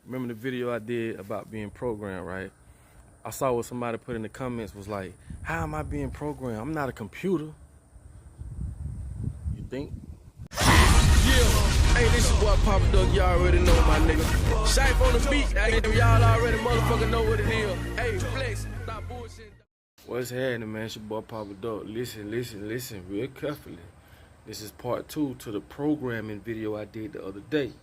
Remember the video I did about being programmed, right? I saw what somebody put in the comments was like, how am I being programmed? I'm not a computer. You think? Yeah, hey, this is what Papa Duck, y'all already know, my nigga. Shape on the beat, y'all already motherfucking know what it is. Hey, flex, stop bullshit. What's happening, man? It's your boy Papa Duck. Listen real carefully. This is part 2 to the programming video I did the other day.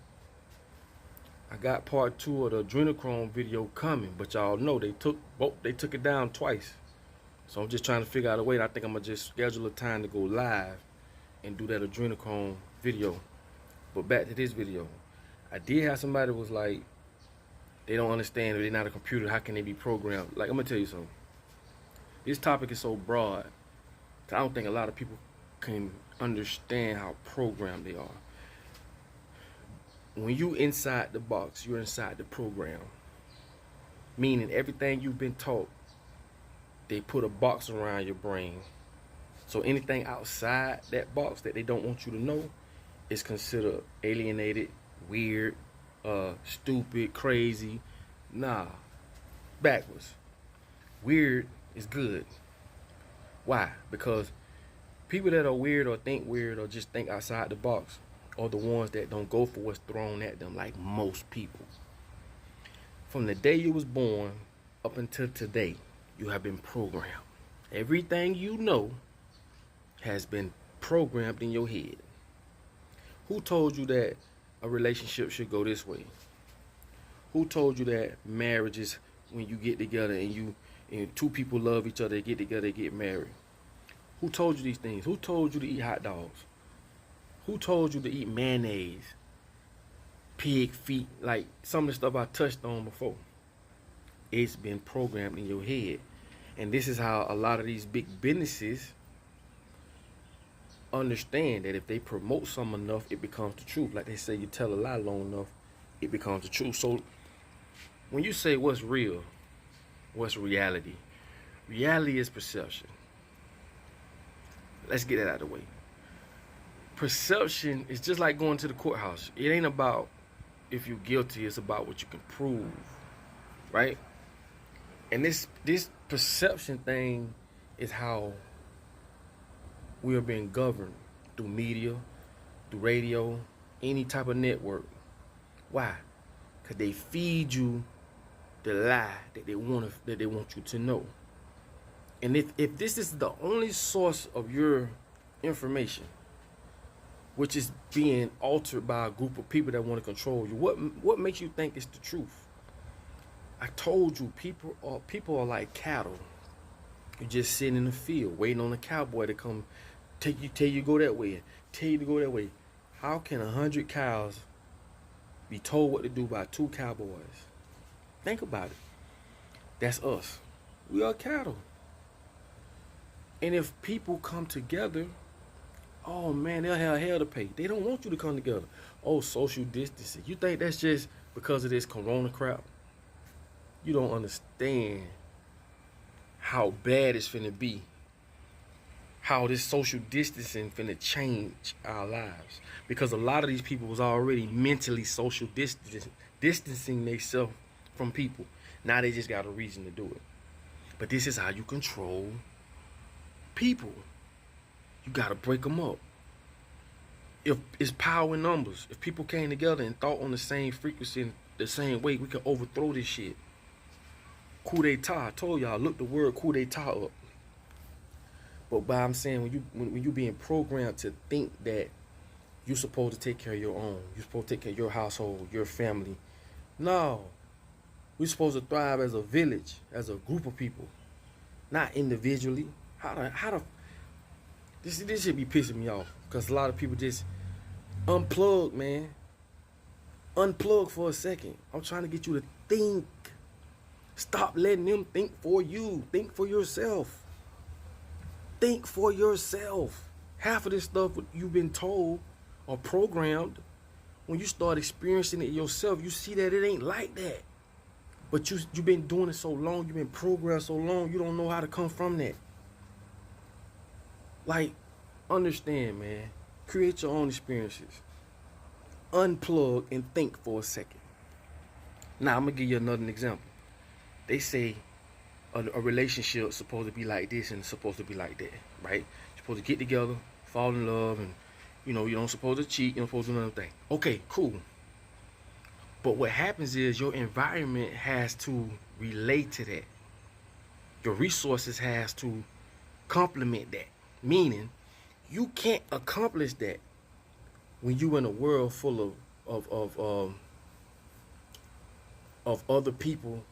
I got part 2 of the adrenochrome video coming, but y'all know they took it down twice. So I'm just trying to figure out a way. I think I'm gonna just schedule a time to go live and do that adrenochrome video. But back to this video. I did have somebody was like, they don't understand, they're not a computer, how can they be programmed? Like, I'm gonna tell you something. This topic is so broad that I don't think a lot of people can understand how programmed they are. When you inside the box, you're inside the program. Meaning everything you've been taught, they put a box around your brain. So anything outside that box that they don't want you to know is considered alienated, weird, stupid, crazy. Nah, backwards. Weird is good. Why? Because people that are weird or think weird or just think outside the box are the ones that don't go for what's thrown at them, like most people. From the day you was born up until today, you have been programmed. Everything you know has been programmed in your head. Who told you that a relationship should go this way? Who told you that marriage is when you get together and two people love each other, they get together, they get married? Who told you these things? Who told you to eat hot dogs? Who told you to eat mayonnaise, pig feet, like some of the stuff I touched on before? It's been programmed in your head. And this is how a lot of these big businesses understand that if they promote something enough, it becomes the truth. Like they say, you tell a lie long enough, it becomes the truth. So when you say what's real, what's reality? Reality is perception. Let's get that out of the way. Perception is just like going to the courthouse. It ain't about if you're guilty, it's about what you can prove, right? And this perception thing is how we are being governed through media, through radio, any type of network. Why? Because they feed you the lie that they want you to know. And if this is the only source of your information, which is being altered by a group of people that want to control you, what makes you think it's the truth? I told you, people are like cattle. You're just sitting in the field waiting on a cowboy to come tell you go that way, tell you to go that way. How can 100 cows be told what to do by 2 cowboys? Think about it. That's us. We are cattle. And if people come together, oh man, they'll have hell to pay. They don't want you to come together. Oh, social distancing. You think that's just because of this corona crap? You don't understand how bad it's finna be. How this social distancing finna change our lives. Because a lot of these people was already mentally social distancing themselves from people. Now they just got a reason to do it. But this is how you control people. You gotta break them up. If it's power in numbers, if people came together and thought on the same frequency, the same way, we could overthrow this shit. Coup d'etat. I told y'all, look the word coup d'etat up. But I'm saying, when you being programmed to think that you're supposed to take care of your own, you're supposed to take care of your household, your family. No, we're supposed to thrive as a village, as a group of people, not individually. This should be pissing me off, because a lot of people just unplug, man. Unplug for a second. I'm trying to get you to think. Stop letting them think for you. Think for yourself. Think for yourself. Half of this stuff you've been told or programmed, when you start experiencing it yourself, you see that it ain't like that. But you've been doing it so long, you've been programmed so long, you don't know how to come from that. Like, understand, man. Create your own experiences. Unplug and think for a second. Now, I'm going to give you another example. They say a relationship is supposed to be like this and it's supposed to be like that, right? You're supposed to get together, fall in love, and, you know, you don't supposed to cheat, you don't supposed to do another thing. Okay, cool. But what happens is your environment has to relate to that. Your resources has to complement that. Meaning, you can't accomplish that when you in a world full of other people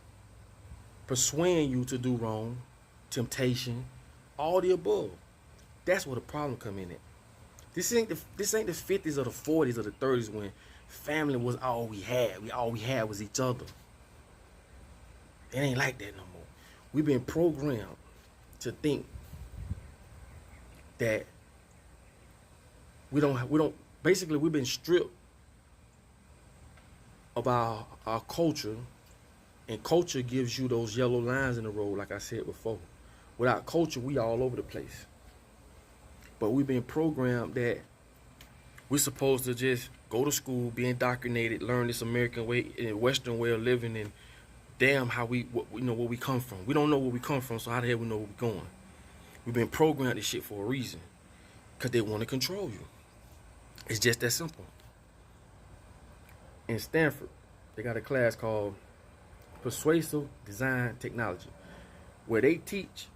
persuading you to do wrong, temptation, all the above. That's where the problem come in at. This ain't the 50s or the 40s or the 30s when family was all we had. All we had was each other. It ain't like that no more. We've been programmed to think that we don't basically we've been stripped of our culture, and culture gives you those yellow lines in the road, like I said before. Without culture, we all over the place. But we've been programmed that we're supposed to just go to school, be indoctrinated, learn this American way, Western way of living, and damn how we know where we come from. We don't know where we come from, so how the hell we know where we're going? We've been programmed this shit for a reason, because they want to control you. It's just that simple. In Stanford, they got a class called Persuasive Design Technology, where they teach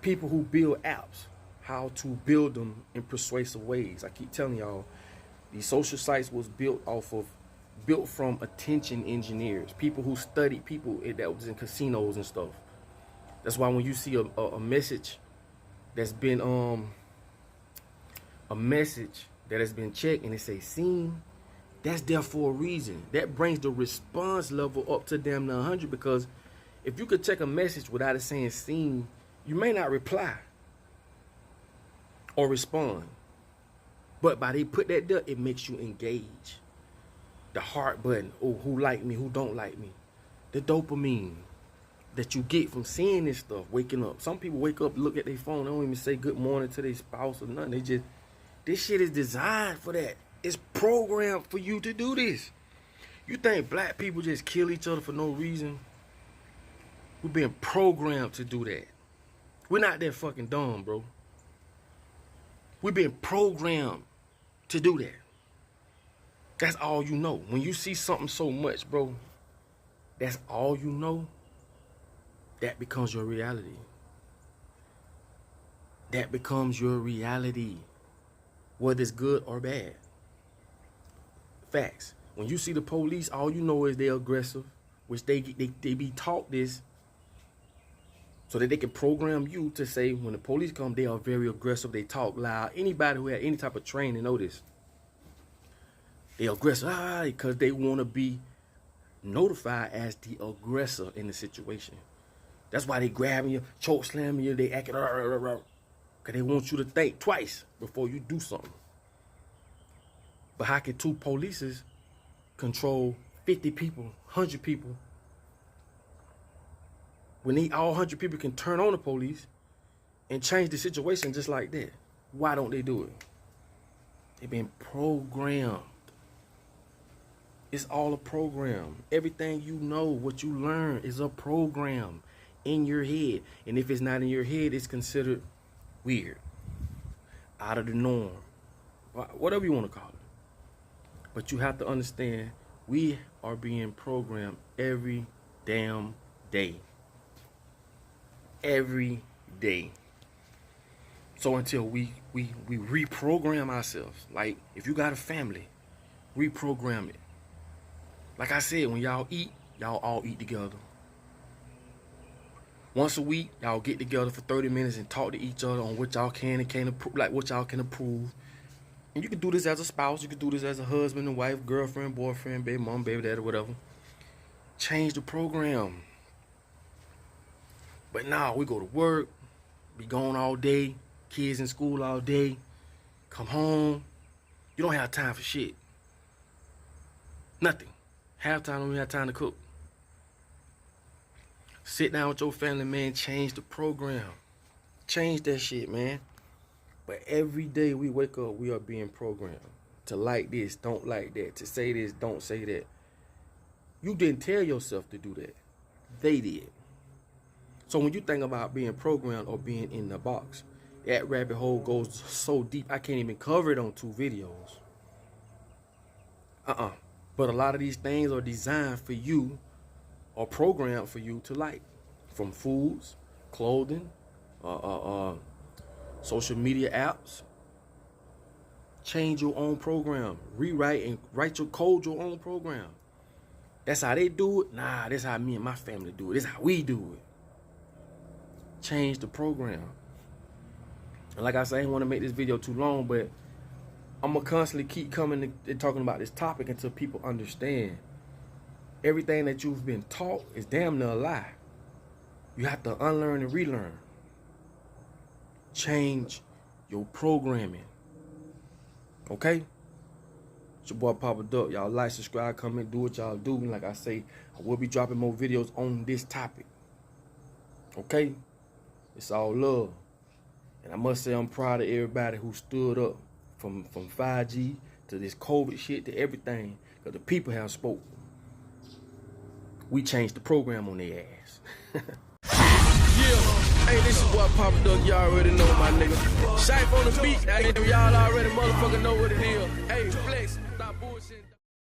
people who build apps how to build them in persuasive ways. I keep telling y'all, these social sites was built from attention engineers, people who studied people that was in casinos and stuff. That's why when you see a message that's been a message that has been checked and it say seen, that's there for a reason. That brings the response level up to damn near 100, because if you could check a message without it saying seen, you may not reply or respond. But by they put that there, it makes you engage. The heart button, oh, who like me, who don't like me. The dopamine that you get from seeing this stuff, waking up. Some people wake up, look at their phone, they don't even say good morning to their spouse or nothing. They just, this shit is designed for that. It's programmed for you to do this. You think black people just kill each other for no reason? We've been programmed to do that. We're not that fucking dumb, bro. We've been programmed to do that. That's all you know. When you see something so much, bro, that's all you know, that becomes your reality. That becomes your reality, whether it's good or bad. Facts. When you see the police, all you know is they're aggressive, which they be taught this so that they can program you to say when the police come, they are very aggressive, they talk loud. Anybody who had any type of training know this. They're aggressive because they want to be notified as the aggressor in the situation. That's why they grabbing you, choke slamming you, they acting because they want you to think twice before you do something. But how can two polices control 50 people, 100 people, when all 100 people can turn on the police and change the situation just like that? Why don't they do it? They've been programmed. It's all a program. Everything you know, what you learn is a program in your head. And if it's not in your head, it's considered weird, out of the norm, whatever you want to call it. But you have to understand, we are being programmed every damn day. Every day. So until we reprogram ourselves, like if you got a family, reprogram it. Like I said, when y'all eat, y'all all eat together. Once a week, y'all get together for 30 minutes and talk to each other on what y'all can and can't approve, like what y'all can approve. And you can do this as a spouse, you can do this as a husband and wife, girlfriend, boyfriend, baby mom, baby dad, or whatever. Change the program. But now we go to work, be gone all day, kids in school all day, come home, you don't have time for shit. Nothing. Half time, don't even have time to cook. Sit down with your family, man, change the program. Change that shit, man. But every day we wake up, we are being programmed to like this, don't like that, to say this, don't say that. You didn't tell yourself to do that. They did. So when you think about being programmed or being in the box, that rabbit hole goes so deep, I can't even cover it on 2 videos. But a lot of these things are designed for you or programmed for you to like. From foods, clothing, social media apps. Change your own program. Rewrite and write your code your own program. That's how they do it. Nah, that's how me and my family do it. This is how we do it. Change the program. And like I said, I didn't want to make this video too long, but I'm going to constantly keep coming and talking about this topic until people understand everything that you've been taught is damn near a lie. You have to unlearn and relearn. Change your programming. Okay? It's your boy Papa Duck. Y'all like, subscribe, comment, do what y'all do. And like I say, I will be dropping more videos on this topic. Okay? It's all love. And I must say I'm proud of everybody who stood up from 5G to this COVID shit to everything. Because the people have spoken. We changed the program on their ass. Yeah, hey, this is what Papa Duck, y'all already know, my nigga. Shape on the beat, y'all already motherfucking know what it is. Hey, flex.